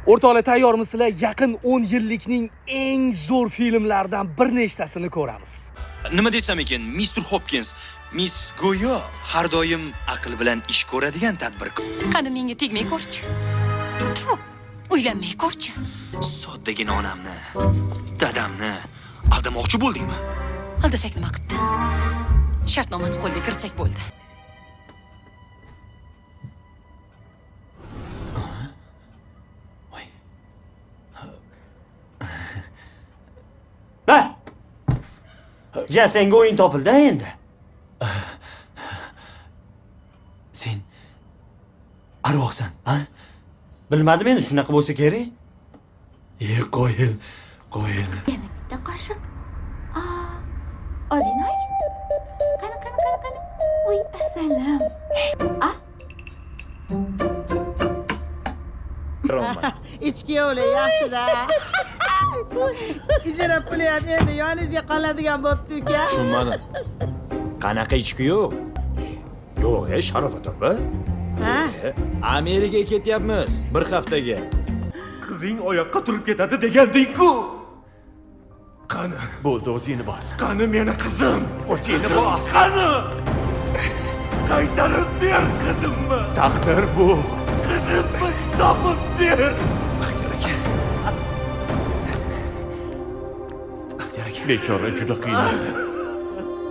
O'rtoqlar, tayyormisizlar? Yaqin 10 yillikning eng zo'r filmlaridan bir nechtasini ko'ramiz. Nima desam ekan, Mr. Hopkins, Miss Go'yo har doim aql bilan ish ko'radigan tadbirkor. Qani menga tegmay ko'rchi. Tfu, uylanmay ko'rchi. Soddagina onamni, dadamni aldamoqchi bo'ldingmi? Aldasak nima qildi? Shartnomani qo'lga kiritsak bo'ldi. Ha! Ja, senga o'yin topildi endi. Sen arvoqsan, ha? Bilmadim endi shunaqa bo'lsa kerak. Qo'yil. Yana bitta qoshiq. Og'zingni och. Qani. Voy, assalom. İçki öyle yaxshi-da. Ijara puli ham endi yoningizga qoladigan bo'pti uka. Tushunmadim. Qanaqa ichki yo'q? Yo'q, Sharofat opa. Ha? Amerikaga ketyapmiz bir haftaga. Qizing oyoqqa turib ketadi deganding-ku. Qani? Bo'ldi, o'zingni bos. Qani meni qizim? O'zingni bos. Qani? Qaytarib ber qizimni. Taqdir bu. Qizimni topib ber. Baxtiyor aka. Bechora juda qiynaldi.